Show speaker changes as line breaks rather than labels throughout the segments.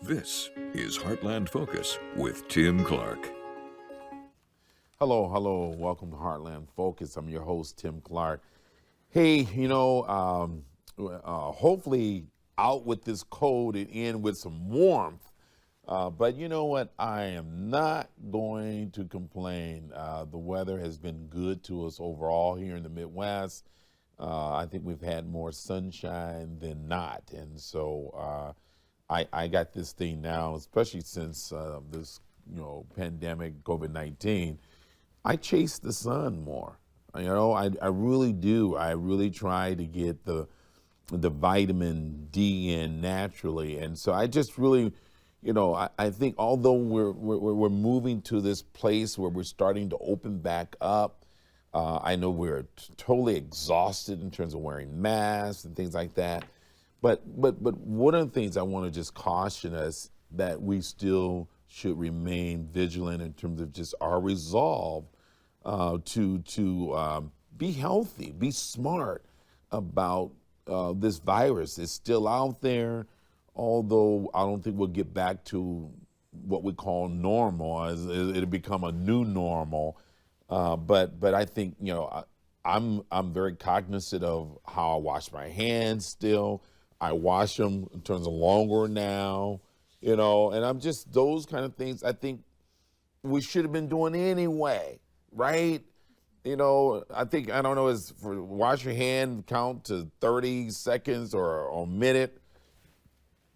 This is Heartland Focus with Tim Clark.
Hello. Welcome to Heartland Focus. I'm your host, Tim Clark. Hey, hopefully out with this cold and in with some warmth. But you know what? I am not going to complain. The weather has been good to us overall here in the Midwest. I think we've had more sunshine than not. And so I got this thing now, especially since this, pandemic, COVID-19. I chase the sun more. I really do. I really try to get the vitamin D in naturally. And so I just really, I think although we're moving to this place where we're starting to open back up, I know we're totally exhausted in terms of wearing masks and things like that. But one of the things I want to just caution us that we still should remain vigilant in terms of just our resolve to be healthy, be smart about this virus. It's still out there, although I don't think we'll get back to what we call normal. It'll become a new normal. But I think I'm very cognizant of how I wash my hands still. I wash them in terms of longer now, and I'm just those kind of things I think we should have been doing anyway, right? I think, I don't know, is for wash your hand, count to 30 seconds or a minute.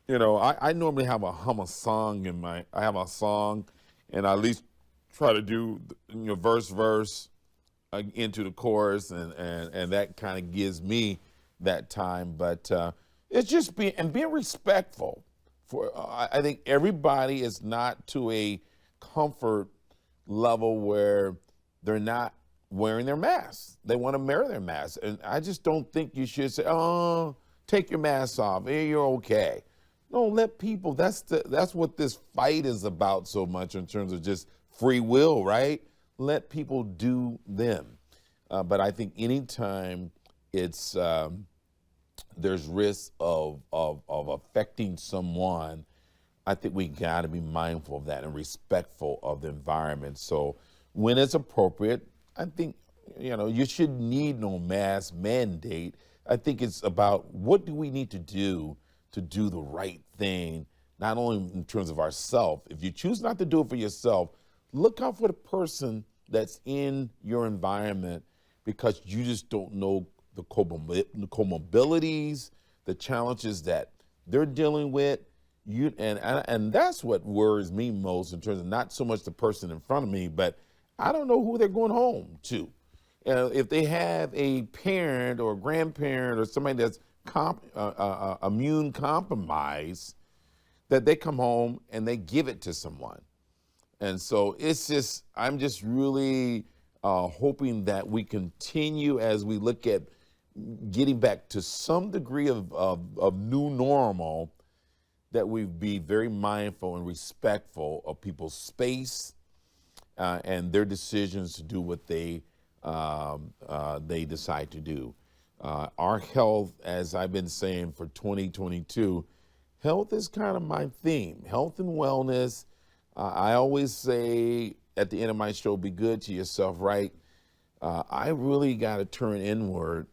I normally hum a song I have a song and I at least try to do, verse into the chorus and that kind of gives me that time. But it's just being respectful. I think everybody is not to a comfort level where they're not wearing their masks. They want to wear their masks. And I just don't think you should say, oh, take your mask off, you're okay. No, let people, that's what this fight is about so much in terms of just free will, right? Let people do them. But I think anytime it's, there's risk of affecting someone, I think we got to be mindful of that and respectful of the environment. So when it's appropriate, I think, you shouldn't need no mask mandate. I think it's about what do we need to do the right thing, not only in terms of ourselves. If you choose not to do it for yourself, look out for the person that's in your environment because you just don't know the comorbidities, the challenges that they're dealing with. And that's what worries me most in terms of not so much the person in front of me, but I don't know who they're going home to. If they have a parent or a grandparent or somebody that's immune compromised, that they come home and they give it to someone. And so I'm just really hoping that we continue as we look at getting back to some degree of new normal, that we be very mindful and respectful of people's space and their decisions to do what they decide to do. Our health, as I've been saying for 2022, health is kind of my theme, health and wellness. I always say at the end of my show, be good to yourself, right? I really got to turn inward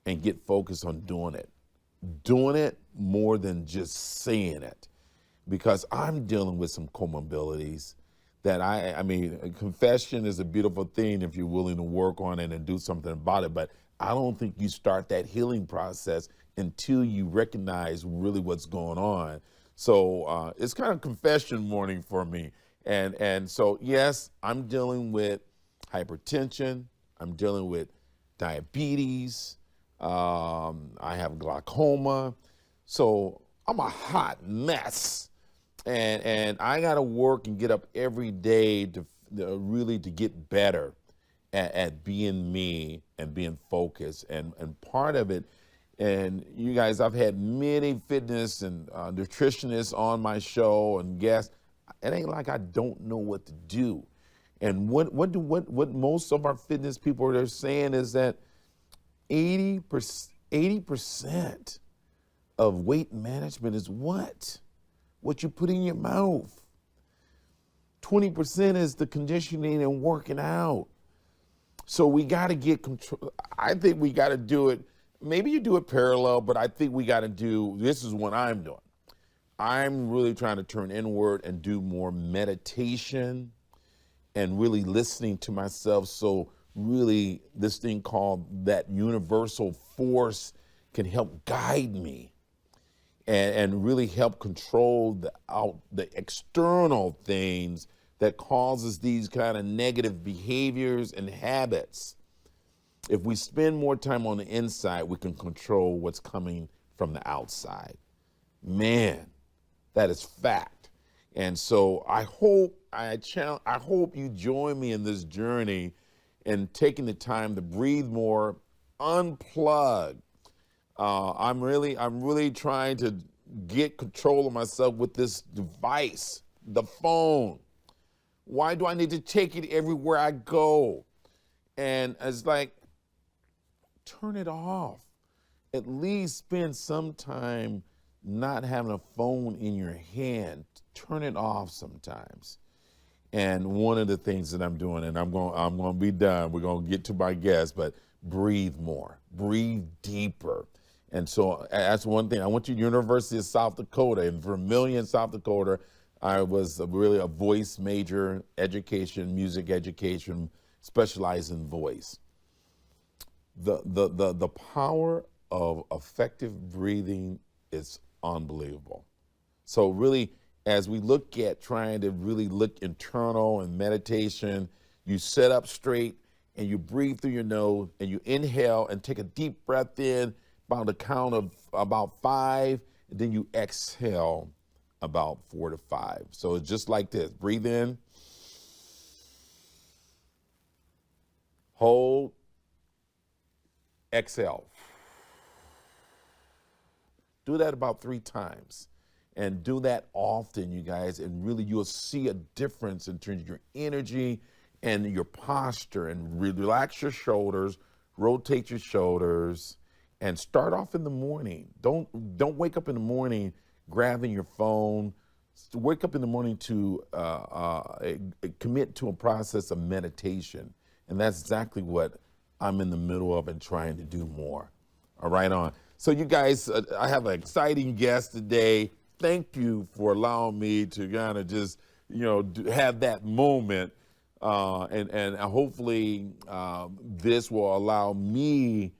and get focused on doing it more than just saying it, because I'm dealing with some comorbidities that I mean, confession is a beautiful thing if you're willing to work on it and do something about it, but I don't think you start that healing process until you recognize really what's going on. So it's kind of confession morning for me. And so, yes, I'm dealing with hypertension. I'm dealing with diabetes. I have glaucoma. So I'm a hot mess. And I got to work and get up every day to really to get better at being me and being focused. And part of it, and you guys, I've had many fitness and nutritionists on my show and guests. It ain't like I don't know what to do. And what most of our fitness people are saying is that 80% of weight management is what? what you put in your mouth. 20% is the conditioning and working out. So we got to get control. I think we got to do it. Maybe you do it parallel, but I think we got to do, this is what I'm doing. I'm really trying to turn inward and do more meditation and really listening to myself. So really this thing called that universal force can help guide me and really help control the external things that causes these kind of negative behaviors and habits. If we spend more time on the inside, we can control what's coming from the outside. Man, that is fact. And so I hope you join me in this journey and taking the time to breathe more, unplug. I'm really trying to get control of myself with this device, the phone. Why do I need to take it everywhere I go? And it's like, turn it off. At least spend some time not having a phone in your hand. Turn it off sometimes. And one of the things that I'm doing, and I'm going to be done, we're going to get to my guest, but breathe more, breathe deeper. And so that's one thing. I went to University of South Dakota, in Vermillion, South Dakota. I was really a voice major, education, music education, specialized in voice. The power of effective breathing is unbelievable. So really, as we look at trying to really look internal and meditation, you sit up straight and you breathe through your nose and you inhale and take a deep breath in about a count of about 5, and then you exhale about 4 to 5. So it's just like this. Breathe in, hold, exhale. Do that about 3 times. And do that often, you guys, and really you'll see a difference in terms of your energy and your posture. And relax your shoulders, rotate your shoulders, and start off in the morning. Don't wake up in the morning grabbing your phone. Wake up in the morning to commit to a process of meditation. And that's exactly what I'm in the middle of and trying to do more. All right, on. So you guys, I have an exciting guest today. Thank you for allowing me to kind of just, have that moment. And hopefully this will allow me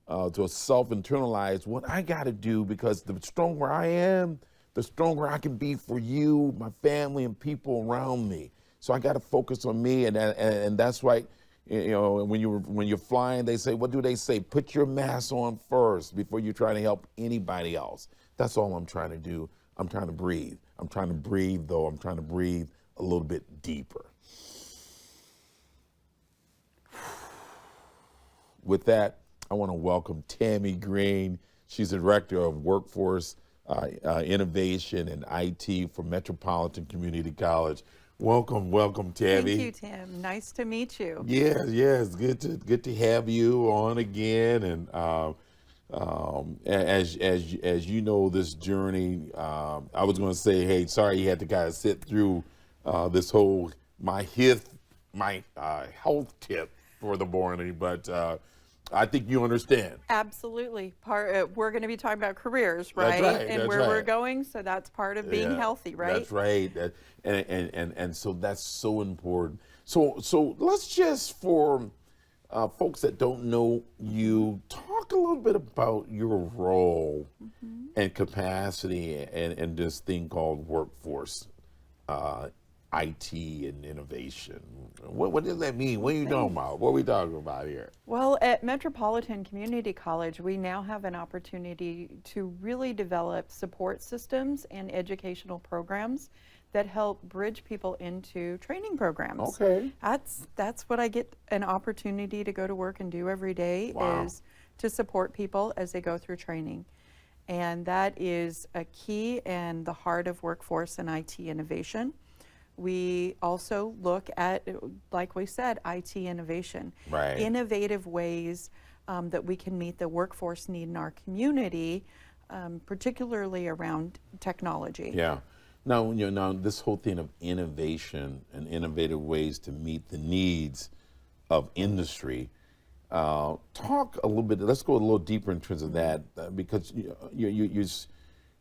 to self-internalize what I got to do, because the stronger I am, the stronger I can be for you, my family, and people around me. So I got to focus on me, and that's why, when you're flying, they say, what do they say? Put your mask on first before you try to help anybody else. That's all I'm trying to do. I'm trying to breathe. I'm trying to breathe, though. I'm trying to breathe a little bit deeper. With that, I want to welcome Tammy Green. She's the Director of Workforce Innovation and IT for Metropolitan Community College. Welcome, Tammy.
Thank you, Tim. Nice to meet you.
Yeah, it's good to have you on again. And as you know, this journey, I was going to say, hey, sorry you had to kind of sit through this whole my health tip for the morning, but I think you understand.
Absolutely. We're going to be talking about careers, right?
That's right.
And where we're going, so that's part of being healthy, right?
That's right. And so that's so important. So let's just, for folks that don't know you, talk a little bit about your role and capacity in this thing called workforce IT and innovation. What does that mean? What are you talking about? What are we talking about here?
Well, at Metropolitan Community College, we now have an opportunity to really develop support systems and educational programs that help bridge people into training programs.
Okay.
That's what I get an opportunity to go to work and do every day.
Wow.
Is to support people as they go through training. And that is a key and the heart of workforce and IT innovation. We also look at, like we said, IT innovation.
Right.
Innovative ways that we can meet the workforce need in our community, particularly around technology.
Yeah. Now, now this whole thing of innovation and innovative ways to meet the needs of industry. Talk a little bit. Let's go a little deeper in terms of that, because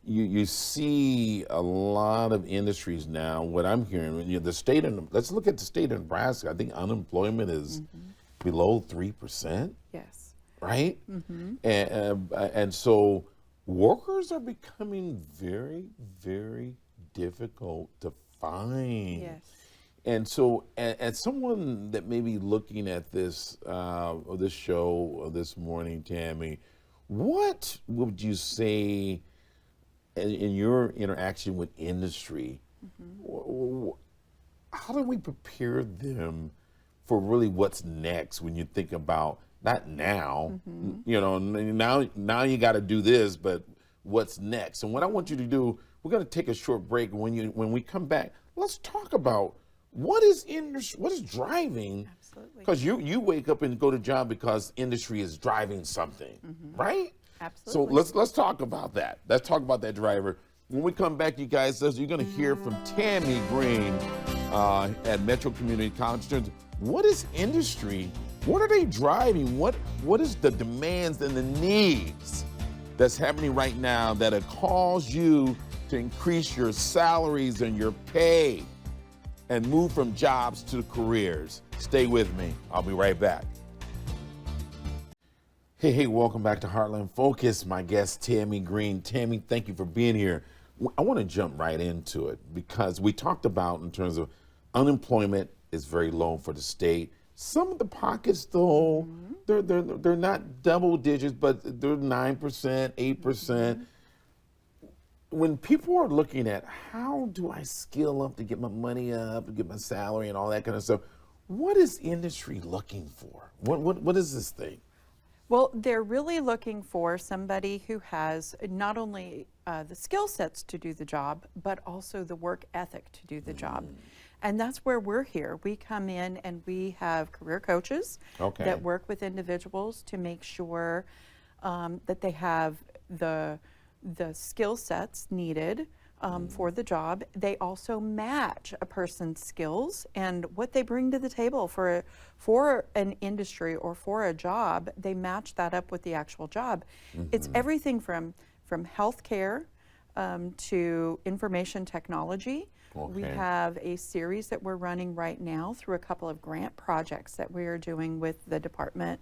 you see a lot of industries now. What I'm hearing, the state of, let's look at the state of Nebraska. I think unemployment is below 3%.
Yes.
Right. And so workers are becoming very, very difficult to find.
Yes.
And so, as someone that may be looking at this this show this morning, Tammy, what would you say in your interaction with industry? How do we prepare them for really what's next when you think about not now, now you got to do this, but what's next? And what I want you to do, we're going to take a short break. When we come back, let's talk about what is driving.
Absolutely.
Because you wake up and go to job because industry is driving something, right?
Absolutely.
So let's talk about that. Let's talk about that driver. When we come back, you guys, you're going to hear from Tammy Green at Metro Community College. What is industry? What are they driving? What is the demands and the needs that's happening right now that have caused you to increase your salaries and your pay and move from jobs to careers? Stay with me. I'll be right back. Hey, welcome back to Heartland Focus. My guest, Tammy Green. Tammy, thank you for being here. I want to jump right into it because we talked about in terms of unemployment is very low for the state. Some of the pockets, though, they're not double digits, but they're 9%, 8%. When people are looking at how do I skill up to get my money up, to get my salary and all that kind of stuff, what is industry looking for? What is this thing?
Well, they're really looking for somebody who has not only the skill sets to do the job, but also the work ethic to do the job. And that's where we're here. We come in and we have career coaches that work with individuals to make sure that they have the skill sets needed for the job. They also match a person's skills and what they bring to the table for an industry or for a job. They match that up with the actual job. It's everything from healthcare to information technology. We have a series that we're running right now through a couple of grant projects that we are doing with the Department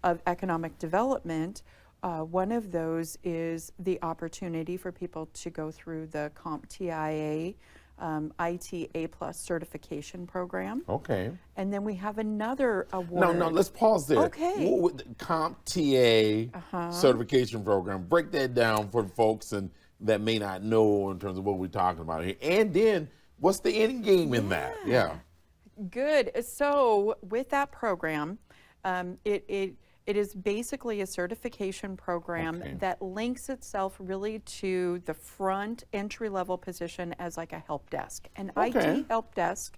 of Economic Development. One of those is the opportunity for people to go through the CompTIA IT A+ certification program. And then we have another award.
No, let's pause there. CompTIA certification program. Break that down for folks that may not know in terms of what we're talking about here. And then what's the end game in that?
Good. So with that program, it is basically a certification program that links itself really to the front entry-level position as like a help desk, an IT help desk.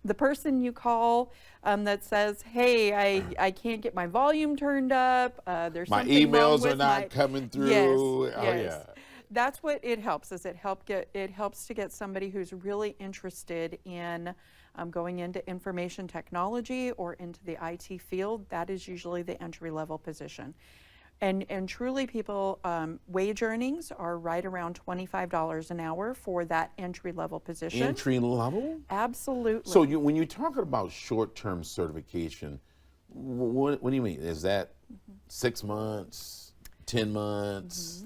The person you call that says, hey, I can't get my volume turned up. There's
my
something
emails
wrong with
are not coming through.
Yes. That's what it helps. It helps to get somebody who's really interested in going into information technology or into the IT field. That is usually the entry-level position. And truly people, wage earnings are right around $25 an hour for that entry-level position.
Entry level?
Absolutely.
So when you're talking about short-term certification, what do you mean? Is that 6 months, 10 months?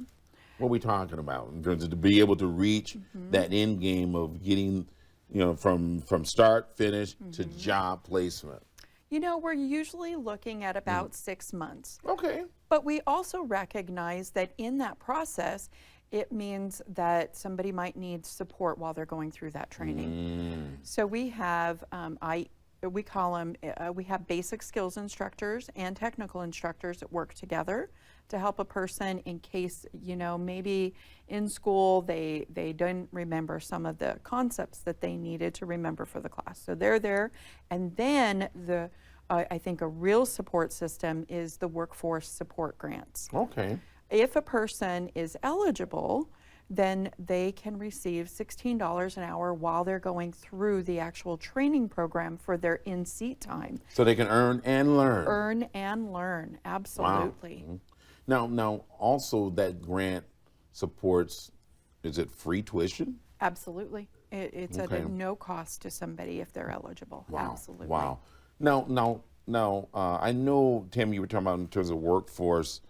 What are we talking about in terms of to be able to reach that end game of getting, from start, finish to job placement?
We're usually looking at about 6 months.
Okay.
But we also recognize that in that process, it means that somebody might need support while they're going through that training. So we have, we call them, we have basic skills instructors and technical instructors that work together to help a person in case, maybe in school they didn't remember some of the concepts that they needed to remember for the class. So they're there. And then I think a real support system is the workforce support grants.
Okay.
If a person is eligible, then they can receive $16 an hour while they're going through the actual training program for their in-seat time.
So they can earn and learn.
Earn and learn, absolutely.
Wow. Now, also that grant supports, is it free tuition?
Absolutely. It's at
Okay.
no cost to somebody if they're eligible.
Wow.
Absolutely.
Wow. Now, I know, Tammy, you were talking about in terms of workforce,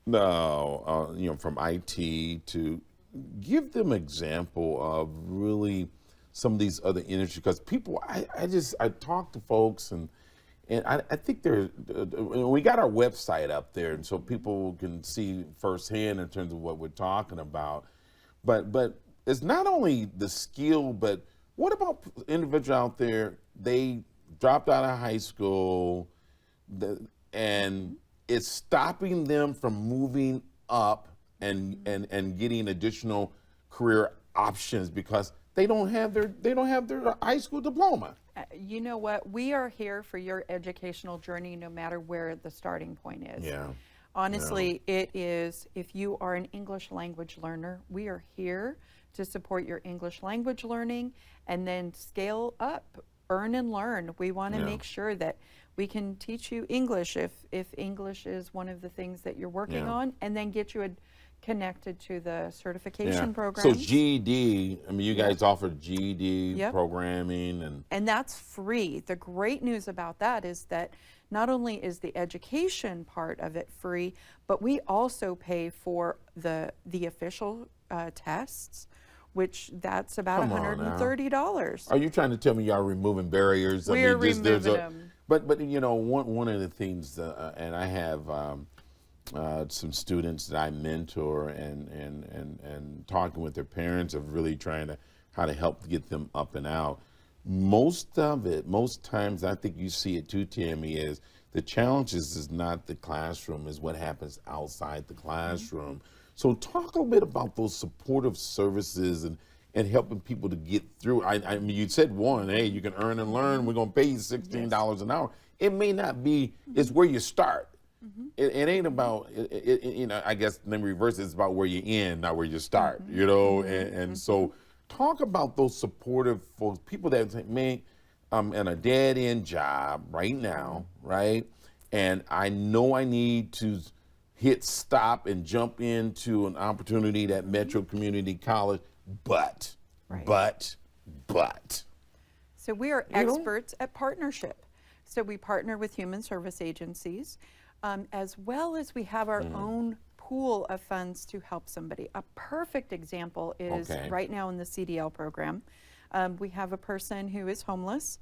from IT to give them example of really some of these other industries, because people, I talk to folks and I think we got our website up there, and so people can see firsthand in terms of what we're talking about. But it's not only the skill, but what about individual out there? They dropped out of high school, and it's stopping them from moving up and getting additional career options because they don't have their high school diploma.
You know what? We are here for your educational journey no matter where the starting point is.
Yeah.
Honestly, it is, if you are an English language learner, we are here to support your English language learning and then scale up, earn and learn. We want to make sure that we can teach you English if English is one of the things that you're working on, and then get you connected to the certification programs.
So GED, I mean, you guys offer GED programming
and that's free. The great news about that is that not only is the education part of it free, but we also pay for the official tests, which that's about $130.
Are you trying to tell me y'all removing barriers?
We're removing them.
But you know, one of the things, and I have some students that I mentor and talking with their parents of really trying to how to help get them up and out. Most times I think you see it too, Tammy, is the challenges is not the classroom, is what happens outside the classroom. So talk a little bit about those supportive services and helping people to get through. I mean, you said one, hey, you can earn and learn. We're going to pay you $16 an hour. It may not be, it's where you start. It ain't about, you know, I guess let me reverse it, it's about where you end, not where you start, you know? And so talk about those supportive folks, people that say, man, I'm in a dead-end job right now, right? And I know I need to hit stop and jump into an opportunity at Metro Community College, but.
So we are experts at partnership. So we partner with human service agencies, as well as we have our own pool of funds to help somebody. A perfect example is right now in the CDL program. We have a person who is homeless,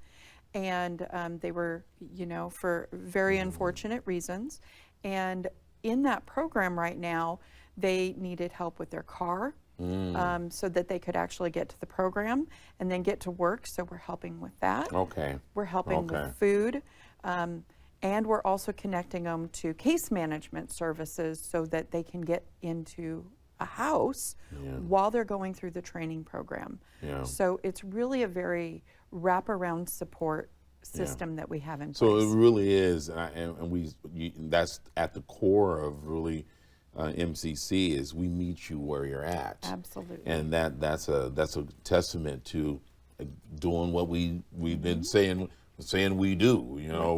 and they were, you know, for very unfortunate reasons. And in that program right now, they needed help with their car so that they could actually get to the program and then get to work. So we're helping with that. We're helping with food. And we're also connecting them to case management services so that they can get into a house while they're going through the training program. So it's really a very wraparound support system that we have in place.
So it really is, that's at the core of really MCC, is we meet you where you're at.
Absolutely.
And that's a testament to doing what we've been saying we do. You know,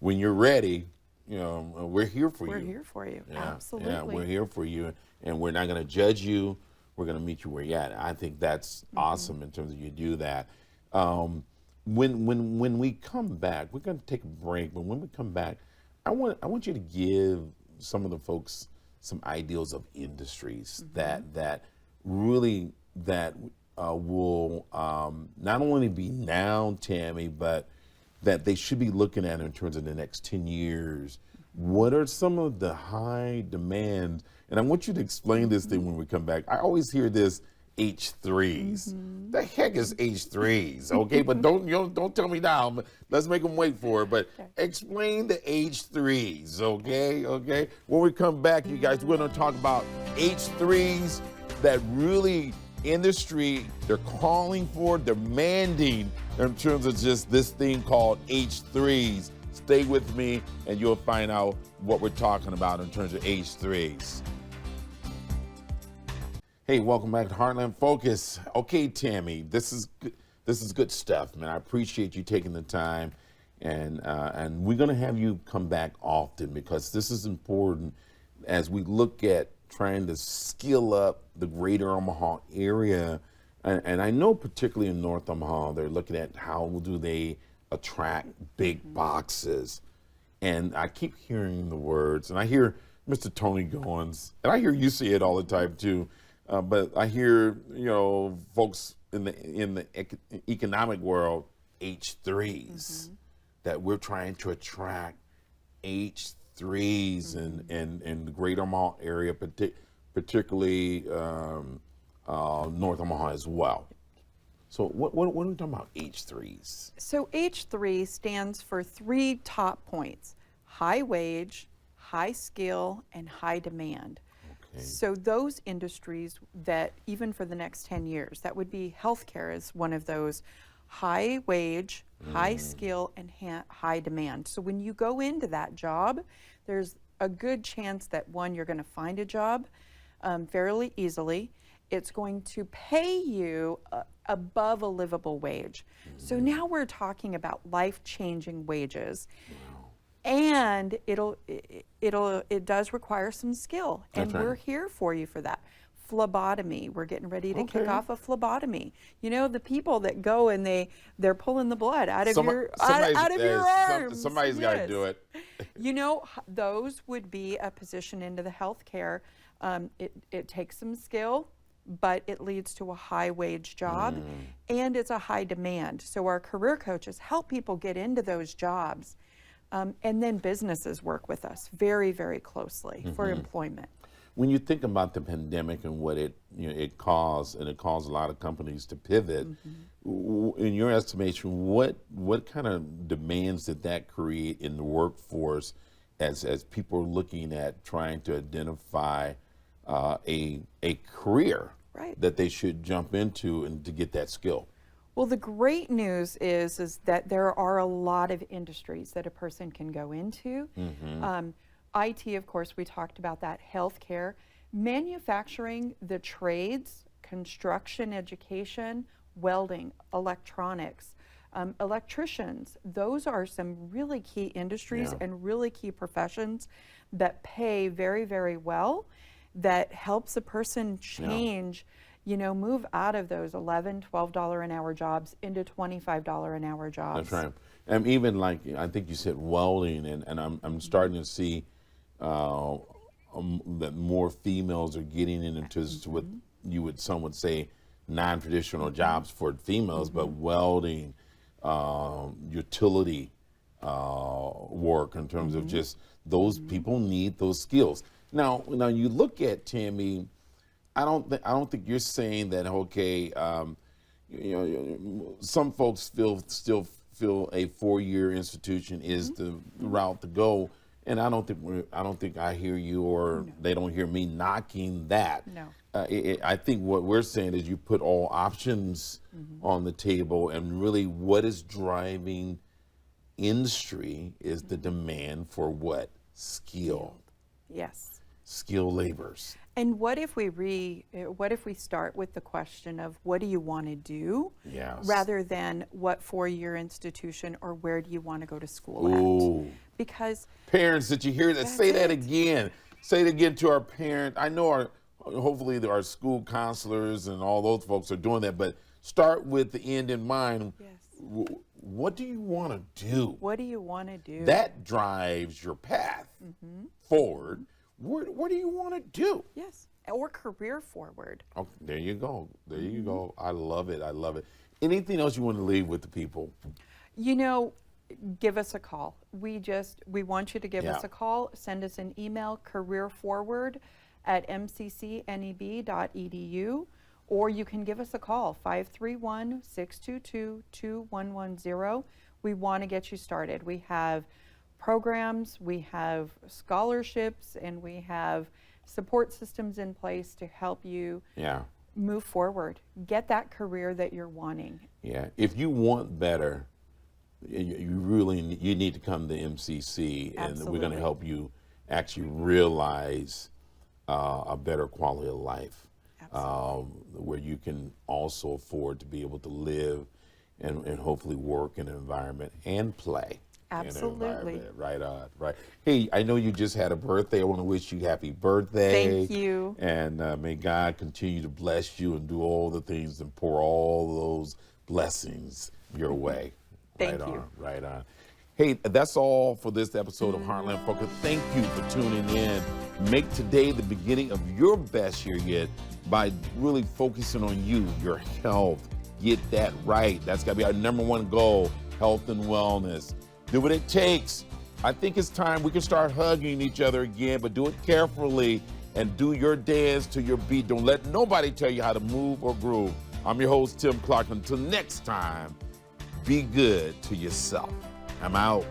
when you're ready, you know, we're here for you.
We're here for you. Absolutely.
Yeah, we're here for you, and we're not going to judge you. We're going to meet you where you're at. I think that's awesome in terms of you do that. When we come back, we're going to take a break. But when we come back, I want you to give some of the folks some ideals of industries that really will not only be now, Tammy, but that they should be looking at in terms of the next 10 years. What are some of the high demands? And I want you to explain this thing when we come back. I always hear this H3s. The heck is H3s? Okay, but don't tell me now. Let's make them wait for it. But explain the H3s, okay? Okay. When we come back, you guys, we're going to talk about H3s that really industry they're calling for, demanding in terms of just this thing called H3s. Stay with me, and you'll find out what we're talking about in terms of H3s. Hey, welcome back to Heartland Focus. Okay, Tammy, this is good stuff, man. I appreciate you taking the time, and we're gonna have you come back often because this is important as we look at trying to skill up the greater Omaha area. And I know particularly in North Omaha, they're looking at how do they attract big boxes. And I keep hearing the words, and I hear Mr. Tony Goins, and I hear you say it all the time too. But I hear, folks in the economic world, H3s, that we're trying to attract H3s in the greater Omaha area, particularly North Omaha as well. So what are we talking about, H3s?
So H3 stands for 3 top points: high wage, high skill, and high demand.
Okay.
So those industries that even for the next 10 years, that would be healthcare is one of those: high wage, high skill, and high demand. So when you go into that job, there's a good chance that, one, you're going to find a job fairly easily. It's going to pay you above a livable wage. So now we're talking about life-changing wages. And it does require some skill, and
That's right.
we're here for you for that. Phlebotomy, we're getting ready to kick off a phlebotomy. You know, the people that go and they're pulling the blood out of your arms.
Somebody's got to do it.
You know, those would be a position into the healthcare. It takes some skill, but it leads to a high wage job, and it's a high demand. So our career coaches help people get into those jobs. And then businesses work with us very, very closely for employment.
When you think about the pandemic and what it caused, and it caused a lot of companies to pivot, in your estimation, what kind of demands did that create in the workforce as people are looking at trying to identify a career that they should jump into and to get that skill?
Well, the great news is that there are a lot of industries that a person can go into. IT, of course, we talked about that. Healthcare, manufacturing, the trades, construction, education, welding, electronics, electricians. Those are some really key industries and really key professions that pay very, very well, that helps a person change, move out of those $11, $12 an hour jobs into $25 an hour jobs.
That's right. And even like, I think you said welding, and I'm starting to see that more females are getting into what some would say non-traditional jobs for females, but welding, utility work in terms of just those people need those skills. Now you look at, Tammy, I don't think you're saying that, okay, some folks still feel a 4-year institution is the route to go, and I don't think I hear you, or they don't hear me knocking that.
No.
I think what we're saying is you put all options on the table, and really what is driving industry is the demand for what? Skill.
Yes.
Skilled laborers.
And what if we start with the question of what do you want to do, rather than what 4-year institution or where do you want to go to school at? Because
parents, did you hear that? Say that again. Say it again to our parents. I know hopefully our school counselors and all those folks are doing that, but start with the end in mind.
Yes.
What do you want to do?
What do you want to do?
That drives your path forward. What do you want to do?
Yes, or career forward.
Oh, there you go. There you go. I love it. I love it. Anything else you want to leave with the people?
Give us a call. We want you to give us a call. Send us an email, careerforward@mccneb.edu, or you can give us a call, 531-622-2110. We want to get you started. We have programs, we have scholarships, and we have support systems in place to help you move forward. Get that career that you're wanting.
Yeah, if you want better, you need to come to MCC, and we're going to help you actually realize a better quality of life. where you can also afford to be able to live and hopefully work in an environment and play.
Absolutely.
In an environment. Right on, right. Hey, I know you just had a birthday. I want to wish you happy birthday.
Thank you.
And may God continue to bless you and do all the things and pour all those blessings your way.
Thank
right
you.
On, right on. Hey, that's all for this episode of Heartland Focus. Thank you for tuning in. Make today the beginning of your best year yet by really focusing on you, your health. Get that right. That's got to be our number one goal, health and wellness. Do what it takes. I think it's time we can start hugging each other again, but do it carefully and do your dance to your beat. Don't let nobody tell you how to move or groove. I'm your host, Tim Clark. Until next time, be good to yourself. I'm out.